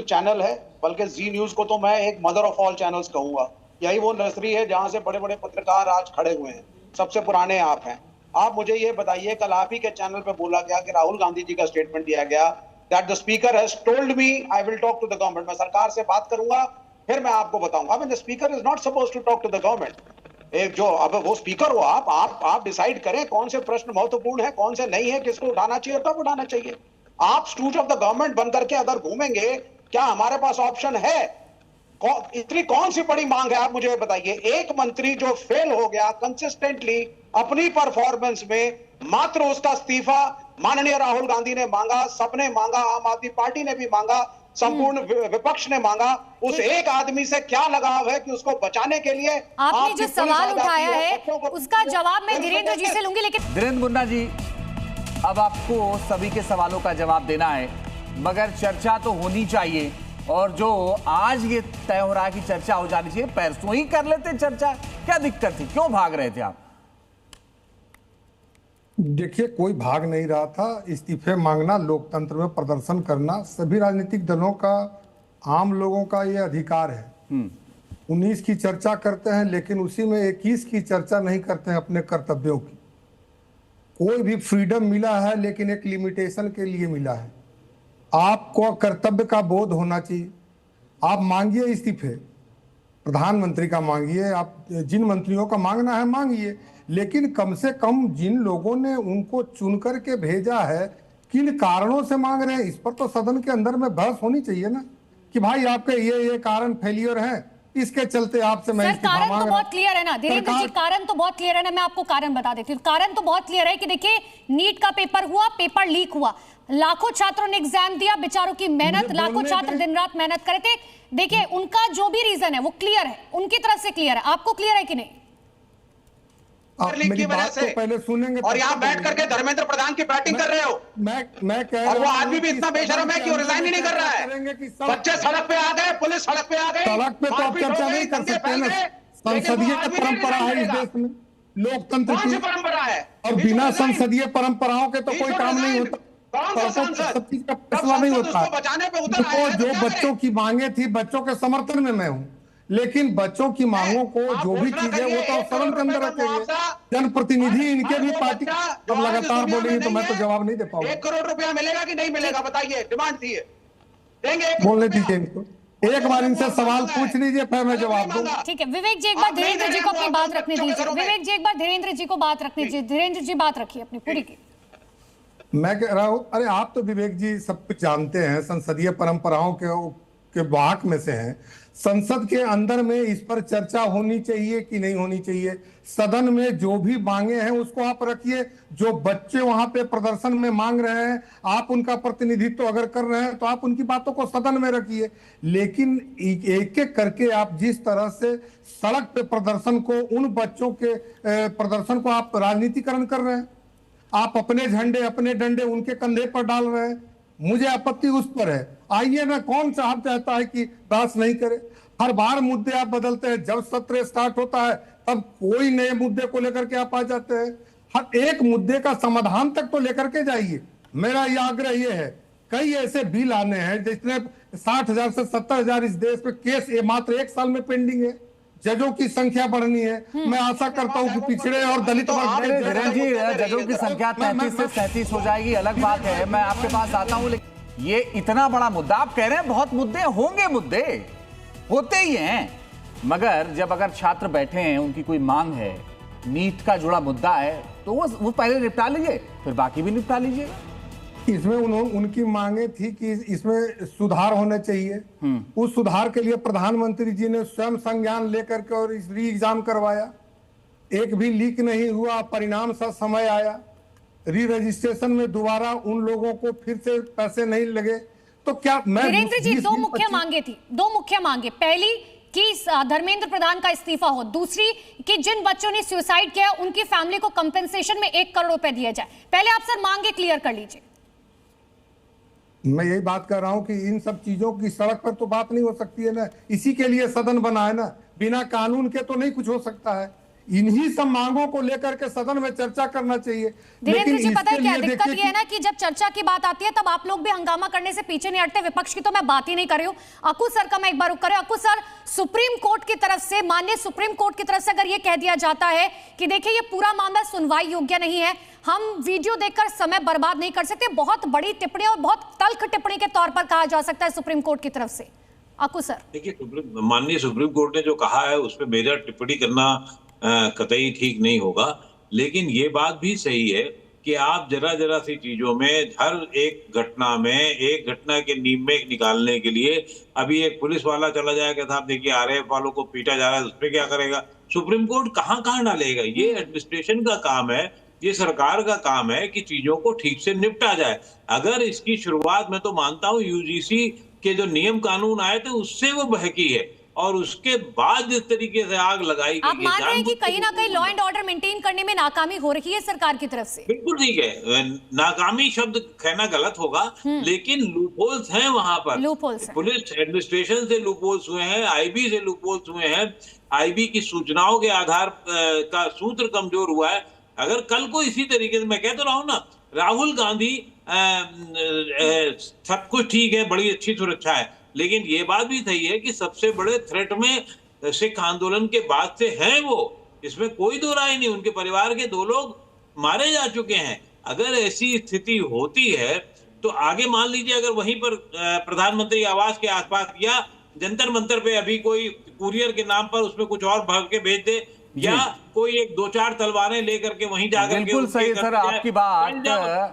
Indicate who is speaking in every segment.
Speaker 1: Channel है, बल्कि जी news को तो मैं एक मदर ऑफ ऑल चैनल्स कहूंगा। यही वो नर्सरी है जहां से बड़े बड़े पत्रकार आज खड़े हुए हैं, सबसे पुराने आप हैं। आप मुझे ये बताइए, कल आप ही के चैनल पे बोला गया कि राहुल गांधी जी का स्टेटमेंट दिया गया that the speaker has told me I will talk to the government, मैं सरकार से बात करूंगा फिर मैं आपको बताऊंगा। The speaker is not suppose to talk to the government. एक जो अब वो स्पीकर हो, आप डिसाइड करें कौन से प्रश्न महत्वपूर्ण है, कौन से नहीं है, किसको उठाना चाहिए, कब उठाना चाहिए। आप स्टूज ऑफ द गवर्नमेंट बन करके अगर घूमेंगे, क्या हमारे पास ऑप्शन है? इतनी कौन सी बड़ी मांग है, आप मुझे बताइए। एक मंत्री जो फेल हो गया कंसिस्टेंटली अपनी परफॉर्मेंस में, मात्र उसका इस्तीफा माननीय राहुल गांधी ने मांगा, सबने मांगा, आम आदमी पार्टी ने भी मांगा, संपूर्ण विपक्ष ने मांगा। उस एक आदमी से क्या लगाव है कि उसको बचाने के लिए
Speaker 2: आपने जो सवाल उठाया है उसका जवाब मैं धीरेन्द्र जी से लूंगी। लेकिन
Speaker 3: धीरेन्द्र मुन्ना जी, अब आपको सभी के सवालों का जवाब देना है, मगर चर्चा तो होनी चाहिए। और जो आज ये तय हो रहा है कि चर्चा हो जानी चाहिए, परसों ही कर लेते चर्चा, क्या दिक्कत थी, क्यों भाग रहे थे आप?
Speaker 4: देखिए, कोई भाग नहीं रहा था। इस्तीफे मांगना, लोकतंत्र में प्रदर्शन करना सभी राजनीतिक दलों का, आम लोगों का ये अधिकार है। 19 की चर्चा करते हैं, लेकिन उसी में 21 की चर्चा नहीं करते हैं, अपने कर्तव्यों की। कोई भी फ्रीडम मिला है, लेकिन एक लिमिटेशन के लिए मिला है। आपको कर्तव्य का बोध होना चाहिए। आप मांगिए इस्तीफे, प्रधानमंत्री का मांगिए, आप जिन मंत्रियों का मांगना है मांगिए, लेकिन कम से कम जिन लोगों ने उनको चुन करके भेजा है, किन कारणों से मांग रहे हैं, इस पर तो सदन के अंदर में बहस होनी चाहिए ना, कि भाई आपके ये कारण फेलियर है, इसके चलते आपसे मैं इस्तीफा मांग रहा हूं।
Speaker 2: कारण तो बहुत क्लियर है ना धीरेन्द्र जी, कारण तो बहुत क्लियर है ना। मैं आपको कारण बता देती हूँ। कारण तो बहुत क्लियर है कि देखिए, नीट का पेपर हुआ, पेपर लीक हुआ, लाखों छात्रों ने एग्जाम दिया, बेचारों की मेहनत, लाखों छात्र दिन रात मेहनत करे थे। देखिए, उनका जो भी रीजन है वो क्लियर है, उनकी तरफ से क्लियर है। आपको क्लियर है कि नहीं?
Speaker 4: मेरी बात तो पहले सुनेंगे।
Speaker 1: और यहाँ बैठ करके धर्मेंद्र प्रधान की बैटिंग कर रहे हो।
Speaker 4: मैं कह रहा हूं,
Speaker 1: और वो आदमी भी इतना बेशरम है कि वो रिजाइन ही नहीं कर रहा है। बच्चे सड़क पे आ गए, पुलिस सड़क पे आ गई,
Speaker 4: सड़क पे तो आप चर्चा नहीं कर सकते ना। संसदीय परंपरा है इस देश में, लोकतंत्र की
Speaker 1: परंपरा है,
Speaker 4: और बिना संसदीय परंपराओं के तो कोई काम नहीं होता। का फैसला नहीं होता। तो जो बच्चों की मांगे थी, बच्चों के समर्थन में मैं हूँ, लेकिन बच्चों की मांगों को जो भी चीजें वो तो सदन के अंदर रखेंगे। जनप्रतिनिधि इनके भी पार्टी अब लगातार बोलेंगे तो मैं तो जवाब नहीं दे पाऊंगा।
Speaker 1: 1 करोड़ रुपया मिलेगा कि नहीं मिलेगा, बताइए, डिमांड थी, देंगे?
Speaker 4: बोलने दीजिए इनको, एक बार इनसे सवाल पूछ लीजिए, फिर मैं जवाब दूंगा।
Speaker 2: ठीक है, विवेक जी एक बार धीरेन्द्र जी को अपनी बात रखने दीजिए। विवेक जी एक बार धीरेन्द्र जी को बात रखने दीजिए। धीरेन्द्र जी बात रखिए अपनी पूरी की।
Speaker 4: मैं कह रहा हूं, अरे आप तो विवेक जी सब कुछ जानते हैं, संसदीय परंपराओं के वाहक में से हैं। संसद के अंदर में इस पर चर्चा होनी चाहिए कि नहीं होनी चाहिए। सदन में जो भी मांगे हैं उसको आप रखिए। जो बच्चे वहां पे प्रदर्शन में मांग रहे हैं, आप उनका प्रतिनिधित्व अगर कर रहे हैं तो आप उनकी बातों को सदन में रखिए। लेकिन एक एक करके आप जिस तरह से सड़क पे प्रदर्शन को, उन बच्चों के प्रदर्शन को आप राजनीतिकरण कर रहे हैं, आप अपने झंडे, अपने डंडे उनके कंधे पर डाल रहे हैं। मुझे आपत्ति उस पर है। आइए ना, कौन साहब चाहता है कि बहस नहीं करे? हर बार मुद्दे आप बदलते हैं। जब सत्र स्टार्ट होता है तब कोई नए मुद्दे को लेकर के आप आ जाते हैं। हर एक मुद्दे का समाधान तक तो लेकर के जाइए। मेरा यह आग्रह ये है, कई ऐसे बिल आने हैं जिसने 60,000 से 70,000 इस देश में केस ये मात्र 1 साल में पेंडिंग है। जजों की संख्या बढ़नी है। मैं आशा करता हूं कि पिछड़े और दलित
Speaker 3: धीरेन्द्र जी, जजों की संख्या 33 से 37 हो जाएगी, अलग बात है, मैं आपके पास आता हूं। लेकिन ये इतना बड़ा मुद्दा आप कह रहे हैं, बहुत मुद्दे होंगे, मुद्दे होते ही हैं, मगर जब अगर छात्र बैठे हैं, उनकी कोई मांग है, नीट का जुड़ा मुद्दा है, तो वो पहले निपटा लीजिए, फिर बाकी भी निपटा लीजिएगा।
Speaker 4: इसमें उनकी मांगे थी कि इसमें सुधार होने चाहिए। उस सुधार के लिए प्रधानमंत्री जी ने स्वयं संज्ञान लेकर के और इस री एग्जाम करवाया। एक भी लीक नहीं हुआ, परिणाम सा समय आया। री रजिस्ट्रेशन में दोबारा उन लोगों को फिर से पैसे नहीं लगे। तो क्या मैं
Speaker 2: धीरेन्द्र जी, 2 मुख्य मांगे थी, 2 मुख्य मांगे। पहली कि धर्मेंद्र प्रधान का इस्तीफा हो, दूसरी कि जिन बच्चों ने सुसाइड किया उनकी फैमिली को कंपेंसेशन में 1 करोड़ रुपए दिया जाए। पहले आप सर मांगे क्लियर कर लीजिए।
Speaker 4: मैं यही बात कर रहा हूं कि इन सब चीजों की सड़क पर तो बात नहीं हो सकती है ना। इसी के लिए सदन बना है ना। बिना कानून के तो नहीं कुछ हो सकता है। इन्हीं सब मांगों को लेकर के सदन में चर्चा करना चाहिए।
Speaker 2: धीरेन्द्र जी, पता है
Speaker 4: इसके
Speaker 2: क्या
Speaker 4: लिए
Speaker 2: दिक्कत
Speaker 4: देखिए
Speaker 2: ये है ना कि जब चर्चा की बात आती है तब आप लोग भी हंगामा करने से पीछे नहीं हटते। विपक्ष की तो मैं बात ही नहीं कर रही हूँ। अकू सर का मैं एक बार रुक कर रही हूं। अकू सर, सुप्रीम कोर्ट की तरफ से, माननीय सुप्रीम कोर्ट की तरफ से अगर ये कह दिया जाता है कि देखिए ये पूरा मामला सुनवाई योग्य नहीं है, हम वीडियो देखकर समय बर्बाद नहीं कर सकते, बहुत बड़ी टिप्पणी और बहुत तल्ख टिप्पणी के तौर पर कहा जा सकता है सुप्रीम कोर्ट की तरफ से। अकू सर,
Speaker 5: देखिए, माननीय सुप्रीम कोर्ट ने जो कहा है उस पर मेजर टिप्पणी करना कतई ठीक नहीं होगा, लेकिन ये बात भी सही है कि आप जरा जरा सी चीजों में, हर एक घटना में, एक घटना के नींव में निकालने के लिए अभी एक पुलिस वाला चला जाएगा, साहब देखिए आरएएफ वालों को पीटा जा रहा है, उस पर क्या करेगा सुप्रीम कोर्ट? कहां कहां डालेगा? ये एडमिनिस्ट्रेशन का काम है, ये सरकार का काम है कि चीजों को ठीक से निपटा जाए। अगर इसकी शुरुआत, मैं तो मानता हूं यूजीसी के जो नियम कानून आए थे उससे वो बहकी है, और उसके बाद जिस तरीके से आग लगाई गई।
Speaker 2: आप मान रहे हैं कि कहीं ना कहीं लॉ एंड ऑर्डर मेंटेन करने में नाकामी हो रही है सरकार की तरफ से?
Speaker 5: बिल्कुल ठीक है, नाकामी शब्द कहना गलत होगा, लेकिन लूपहोल्स हैं वहां पर। पुलिस एडमिनिस्ट्रेशन से लूपहोल्स हुए हैं, आईबी से लूपहोल्स हुए हैं, आईबी की सूचनाओं के आधार का सूत्र कमजोर हुआ है। अगर कल को इसी तरीके से, मैं कह तो रहा हूं ना, राहुल गांधी सब कुछ ठीक है, बड़ी अच्छी सुरक्षा है, लेकिन ये बात भी सही है कि सबसे बड़े थ्रेट में सिख आंदोलन के बाद से हैं वो, इसमें कोई दो राय नहीं। उनके परिवार के 2 लोग मारे जा चुके हैं। अगर ऐसी स्थिति होती है तो आगे मान लीजिए अगर वहीं पर प्रधानमंत्री आवास के आसपास या जंतर मंतर पे अभी कोई कुरियर के नाम पर उसमें कुछ और भर के भेज दे, या कोई एक 2-4 तलवारें लेकर के वहीं जाकर,
Speaker 3: बिल्कुल सही सर आपकी बात।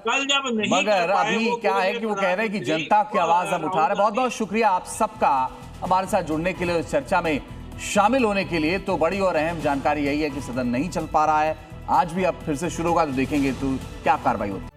Speaker 5: कल जब नहीं,
Speaker 3: मगर अभी क्या है कि वो कह रहे हैं कि जनता की आवाज हम उठा रहे हैं। बहुत बहुत शुक्रिया आप सबका हमारे साथ जुड़ने के लिए, इस चर्चा में शामिल होने के लिए। तो बड़ी और अहम जानकारी यही है कि सदन नहीं चल पा रहा है। आज भी अब फिर से शुरू होगा तो देखेंगे तो क्या कार्रवाई होती है।